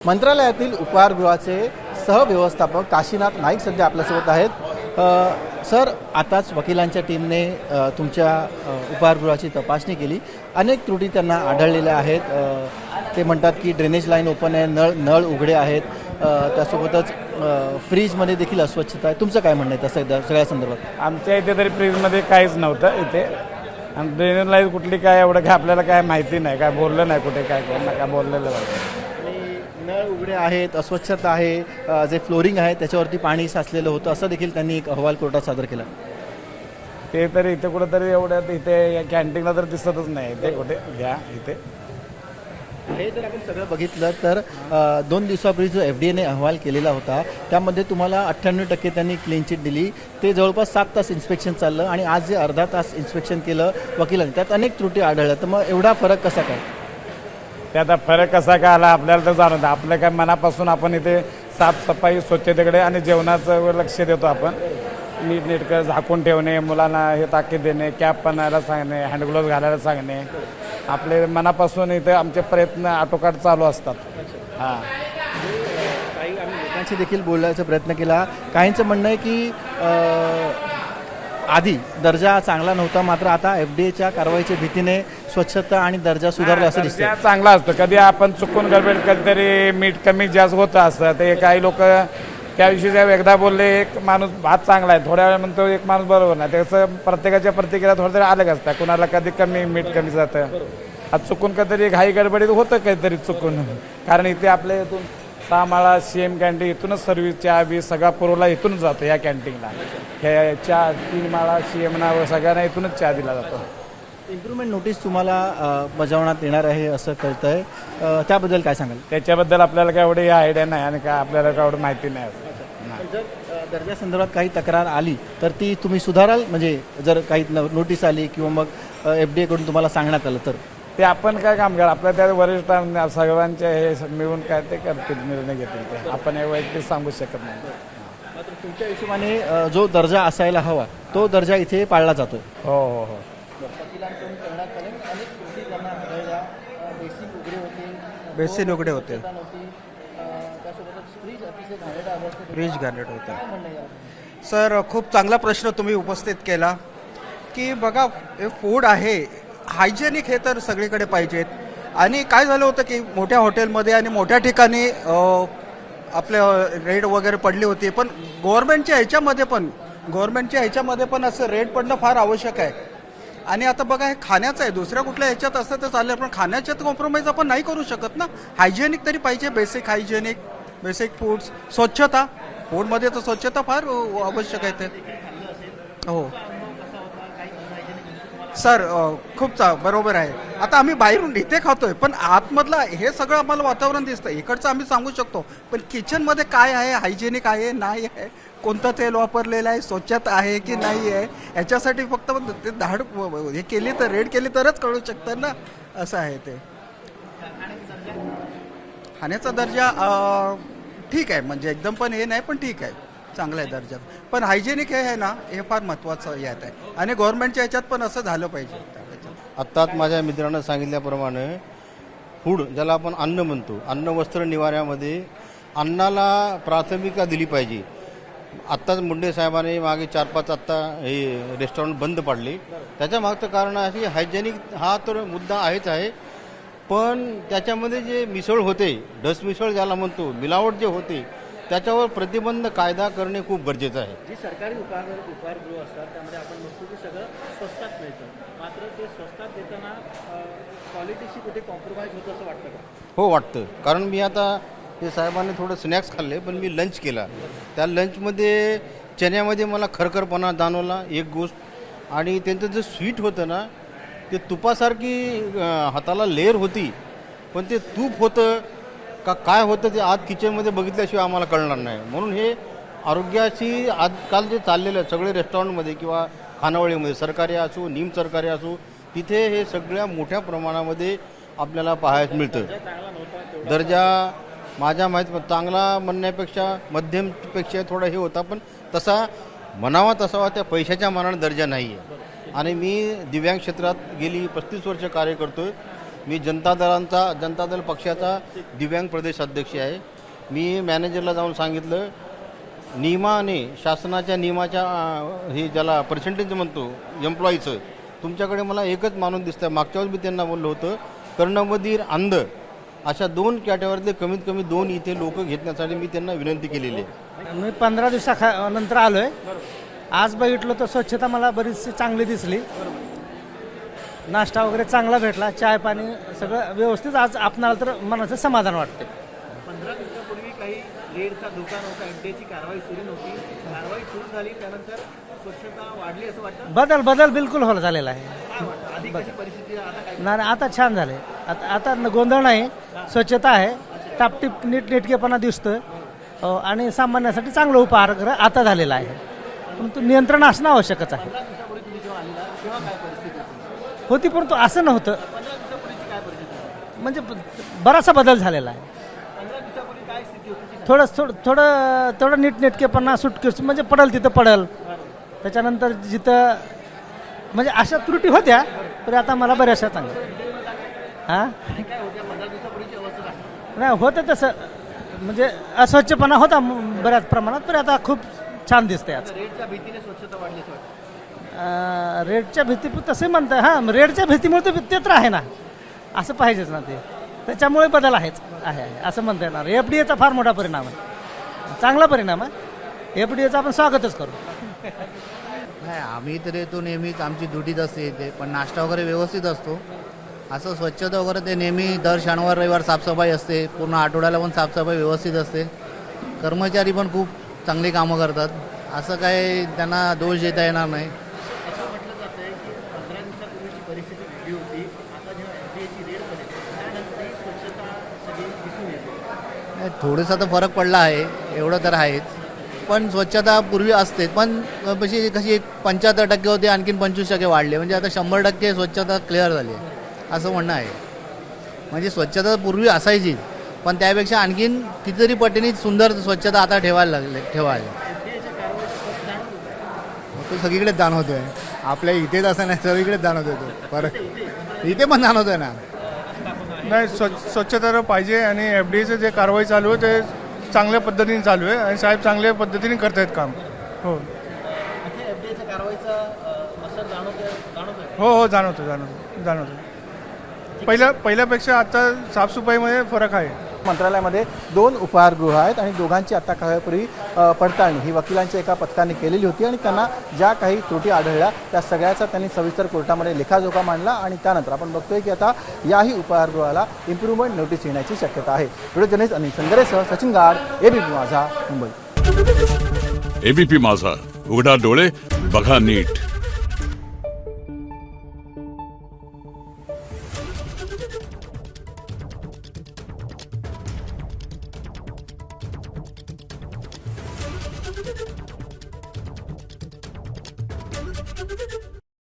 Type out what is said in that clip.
मंत्रालयातील उपहारगृहाचे सहव्यवस्थापक काशीनाथ नाईक सध्या आपल्यासोबत आहेत. सर, आताच वकिलांच्या टीमने तुमच्या उपहारगृहाची तपासणी केली. अनेक त्रुटी त्यांना आढळलेल्या आहेत. ते म्हणतात की ड्रेनेज लाईन ओपन आहे, नळ उघडे आहेत, त्यासोबतच फ्रीजमध्ये देखील अस्वच्छता आहे. तुमचं काय म्हणणं आहे तसं सगळ्या संदर्भात? आमच्या इथे तरी फ्रीजमध्ये काहीच नव्हतं इथे. आणि ड्रेनेज लाईन कुठली काय एवढं काय आपल्याला काय माहिती नाही, काय बोललं नाही कुठे काय काय बोललेलं नाही. नळ उघडे आहेत, अस्वच्छता आहे, जे फ्लोरिंग आहे त्याच्यावरती पाणी साचलेलं होतं, असं देखील त्यांनी एक अहवाल कोर्टात सादर केला. ते तरी इथे कुठंतरी एवढ्यात इथे कॅन्टीनला तर दिसतच नाही इथे कुठे घ्या इथे. हे जर आपण सगळं बघितलं तर 2 दिवसापूर्वी जो FDAने अहवाल केलेला होता त्यामध्ये तुम्हाला 98% त्यांनी क्लीन चिट दिली. ते जवळपास 7 तास इन्स्पेक्शन चाललं आणि आज जे अर्धा तास इन्स्पेक्शन केलं वकिलांनी त्यात अनेक त्रुटी आढळल्या. तर मग एवढा फरक कसा काय? ते आता फरक कसा काय आला आपल्याला तर जाणवतं. आपल्या काय मनापासून आपण इथे साफसफाई स्वच्छतेकडे आणि जेवणाचं लक्ष देतो. आपण नीटनेटकं झाकून ठेवणे, मुलांना हे ताकीद देणे, कॅप बनायला सांगणे, हँडग्लोव्ज घालायला सांगणे, आपले मनापासून इथे आमचे प्रयत्न आटोकाट चालू असतात. हां, काही आम्ही लोकांशी देखील बोलण्याचा प्रयत्न केला. काहींचं म्हणणं आहे की आधी दर्जा चांगला नव्हता, मात्र आता FDAच्या कारवाईच्या भीतीने स्वच्छता आणि दर्जा सुधारला असं दिसतं. दर्जा चांगला असतो. कधी आपण चुकून गडबड कधीतरी मीठ कमी जास्त होतं असतं. ते काही लोक त्याविषयी एकदा बोलले एक माणूस भात चांगला आहे, थोड्या वेळ म्हणतो एक माणूस बरोबर नाही. त्याचं प्रत्येकाच्या प्रतिक्रिया थोडं तरी अलग असतात. कुणाला कधी कमी मीठ कमी जातं, आज चुकून कधीतरी घाई गडबडीत होतं काहीतरी चुकून. कारण इथे आपल्या इथून 6 माळा CM कॅन्टीन इथूनच सर्व्हिस चहा बी सगळा पुरवला इथूनच जातो या कॅन्टीनला. ह्या चहा 3 माळा CMना सगळ्यांना इथूनच चहा दिला जातो. इम्प्रूव्हमेंट नोटीस तुम्हाला बजावण्यात येणार आहे असं कळतं आहे, त्याबद्दल काय सांगाल? त्याच्याबद्दल आपल्याला काय एवढी आयडिया नाही आणि काय आपल्याला काय एवढं माहिती नाही. जर दर्जा संदर्भात काही तक्रार आली तर ती तुम्ही सुधाराल? म्हणजे जर काही नोटीस आली किंवा मग FDA कडून तुम्हाला सांगण्यात आलं तर ते आपण काय काम करा, आपल्या त्या वरिष्ठ सर्वांचे हे मिळून काय ते करतील, निर्णय घेतील. ते आपण हे वैयक्तिक सांगू शकत नाही. मात्र तुमच्या हिशोबाने जो दर्जा असायला हवा तो दर्जा इथे पाळला जातो. हो हो हो. बेसिन उघडे होते, फ्रीज घाणेरड होते. सर, खूप चांगला प्रश्न तुम्ही उपस्थित केला की बघा, हे फूड आहे हायजेनिक, हे तर सगळीकडे पाहिजेत. आणि काय झालं होतं की मोठ्या हॉटेलमध्ये आणि मोठ्या ठिकाणी आपल्या रेड वगैरे पडली होती. पण गव्हर्नमेंटच्या ह्याच्यामध्ये पण असं रेड पडणं फार आवश्यक आहे. आणि आता बघा, हे खाण्याचं आहे, दुसऱ्या कुठल्या ह्याच्यात असतं तर चालेल, पण खाण्याच्यात कॉम्प्रोमाइज आपण नाही करू शकत ना. हायजेनिक तरी पाहिजे, बेसिक हायजेनिक, बेसिक फूड्स, स्वच्छता. फूडमध्ये तर स्वच्छता फार आवश्यक आहे. ते हो सर, खूप बरोबर आहे. आता आम्ही बाहेरून इथे खातोय, पण आतमधलं हे सगळं आम्हाला वातावरण दिसतं. इकडचं आम्ही सांगू शकतो, पण किचनमध्ये काय आहे, हायजेनिक आहे नाही आहे, कोणतं तेल वापरलेलं आहे, स्वच्छता आहे की नाही आहे, याच्यासाठी फक्त ते धाड हे केली तर रेड केली तरच कळू शकतं ना. असं आहे ते. खाण्याचा दर्जा ठीक आहे, म्हणजे एकदम पण हे नाही, पण ठीक आहे, चांगला आहे दर्जा. पण हायजेनिक हे आहे ना, हे फार महत्त्वाचं यात आहे. आणि गव्हर्नमेंटच्या ह्याच्यात पण असं झालं पाहिजे. आत्ताच माझ्या मित्रानं सांगितल्याप्रमाणे फूड, ज्याला आपण अन्न म्हणतो, अन्न वस्त्र निवाऱ्यामध्ये अन्नाला प्राथमिकता दिली पाहिजे. आत्ताच मुंडे साहेबांनी मागे 4-5 आत्ता हे रेस्टॉरंट बंद पाडले. त्याच्या मागचं कारण अशी हायजेनिक हा तर मुद्दा आहेच आहे, पण त्याच्यामध्ये जे मिसळ होते, ढस मिसळ ज्याला म्हणतो, मिलावट जे होते, त्याच्यावर प्रतिबंध कायदा करणे खूप गरजेचं आहे. जी सरकारी उपहारगृह असतात त्यामध्ये आपण बघतो की सगळं स्वस्तात मिळतं, मात्र ते स्वस्तात देताना क्वालिटीशी कुठे कॉम्प्रोमाइज होतं असं वाटतं का? हो, वाटतं. कारण मी आता ते साहेबांनी थोडं स्नॅक्स खाल्ले, पण मी लंच केला. त्या लंचमध्ये चण्यामध्ये मला खरखरपणा जाणवला एक गोष्ट. आणि त्यांचं जे स्वीट होतं ना, ते तुपासारखी हाताला लेअर होती, पण ते तूप होतं का काय होतं ते आज किचनमध्ये बघितल्याशिवाय आम्हाला कळणार नाही. म्हणून हे आरोग्याशी आजकाल जे चाललेलं आहे सगळे रेस्टॉरंटमध्ये किंवा खानावळीमध्ये, सरकारी असो निम सरकारी असो, तिथे हे सगळ्या मोठ्या प्रमाणामध्ये आपल्याला पाहायला मिळतं. दर्जा माझ्या माहीत चांगला म्हणण्यापेक्षा मध्यमपेक्षा थोडा हे होता, पण तसा म्हणावा तसावा त्या पैशाच्या मानाने दर्जा नाही आहे. आणि मी दिव्यांग क्षेत्रात गेली 35 वर्ष कार्य करतो आहे. मी जनता दल पक्षाचा दिव्यांग प्रदेश अध्यक्ष आहे. मी मॅनेजरला जाऊन सांगितलं, नियमाने शासनाच्या नियमाच्या हे ज्याला पर्सेंटेज म्हणतो एम्प्लॉईचं, तुमच्याकडे मला एकच माणूस दिसतं. मागच्या वेळेस मी त्यांना बोललो होतं, कर्णबधीर अंध अशा 2 कॅटेगरीतले कमीत कमी 2 इथे लोक घेण्यासाठी मी त्यांना विनंती केलेली आहे. मी 15 नंतर आलो आहे. आज बघितलं तर स्वच्छता मला बरीचशी चांगली दिसली. नाश्ता वगैरे चांगला भेटला, चाय पाणी सगळं व्यवस्थित. आज आपणाला तर मनाचं समाधान वाटते. 15 दिवसापूर्वी काही रेडचा धोका नव्हता, एनडीएची कारवाई सुरू नव्हती. कारवाई सुरू झाली त्यानंतर स्वच्छता वाढली असं वाटतं. बदल बिलकुल हो झालेला आहे. काय वाटतं आधी कशी परिस्थिती आता काय? नाही आता छान झाले. आता गोंधळ नाही, स्वच्छता आहे, टापटीप नीटनेटकेपणा दिसतोय आणि सामान्यासाठी चांगलं उपहारगृह आता झालेलं आहे. परंतु नियंत्रण असणं आवश्यकच आहे. 15 दिवसापूर्वी तुम्ही जेव्हा आलेला तेव्हा काय परिस्थिती होती? होती परंतु असं नव्हतं. 15 दिवसापूर्वीची काय परिस्थिती होती? म्हणजे बराचसा बदल झालेला आहे. 15 दिवसापूर्वी काय स्थिती होती? थोडं नीटनेटकेपणा सुटकेस म्हणजे पडल तिथं पडल. त्याच्यानंतर जिथं म्हणजे अशा त्रुटी होत्या तरी आता मला बऱ्याचशा चांगल्या. हां काय होत्या 15 दिवसापूर्वीची अवस्था काय? नाही होतं तसं म्हणजे अस्वच्छपणा होता बऱ्याच प्रमाणात, पण आता खूप छान दिसते आज. रेडच्या भीतीने स्वच्छता वाढली असं वाटतं. रेडच्या भीती तसे म्हणताय. हां रेडच्या भीतीमुळे ते तर आहे ना, असं पाहिजेच ना. ते त्याच्यामुळे बदल आहेच आहे असं म्हणता येणार. FDAचा फार मोठा परिणाम आहे, चांगला परिणाम आहे. FDAचं आपण स्वागतच करू. नाही आम्ही तर येतो नेहमीच, आमची ड्युटीच असते इथे. पण नाश्ता वगैरे व्यवस्थित असतो. असं स्वच्छता वगैरे ते नेहमी दर शनिवार रविवार साफसफाई असते. पूर्ण आठवड्याला पण साफसफाई व्यवस्थित असते. कर्मचारी पण खूप चांगली कामं करतात. असं काय त्यांना दोष देता येणार नाही. असं म्हटलं जातं आहे की 15 दिवसापूर्वीची परिस्थिती वेगळी होती. आता जेव्हा एनडीएची रेड पडेल त्यानंतर ही स्वच्छता सगळी दिसून येते. नाही, थोडासा तर फरक पडला आहे, एवढं तर आहेच. पण स्वच्छता पूर्वी असते, पण कशी 75% होते, आणखीन 25% वाढले. म्हणजे आता 100% स्वच्छता क्लिअर झाली आहे असं म्हणणं आहे. म्हणजे स्वच्छता पूर्वी असायची, पण त्यापेक्षा आणखीन कितीतरी पटीने सुंदर स्वच्छता आता ठेवायला. तो सगळीकडेच जाणवतो आहे. आपल्या इथेच असं नाही, सगळीकडेच जाणवतो तो फरक. इथे पण जाणवतो आहे ना. नाही स्वच्छता तर पाहिजे आणि FDAचं जे कारवाई चालू आहे ते चांगल्या पद्धतीने चालू आहे आणि साहेब चांगल्या पद्धतीने करत आहेत काम. हो एफडीएच्या कारवाईचा असर जाणवतोय. हो जाणवतो. पहिल्यापेक्षा आता साफसफाईमध्ये फरक आहे. मंत्रालयामध्ये 2 उपहारगृह आहेत आणि दोघांची आता काळापूर्वी पडताळणी ही वकिलांच्या एका पथकाने केलेली होती आणि त्यांना ज्या काही त्रुटी आढळल्या त्या सगळ्याचा त्यांनी सविस्तर कोर्टामध्ये लेखाजोखा मांडला आणि त्यानंतर आपण बघतोय की आता याही उपहारगृहाला इम्प्रूव्हमेंट नोटीस येण्याची शक्यता आहे. व्हिडिओ जर्नलिस्ट अनिल संगरेसह सचिन गाड, ABP माझा, मुंबई. ABP माझा, उघडा डोळे बघा नीट.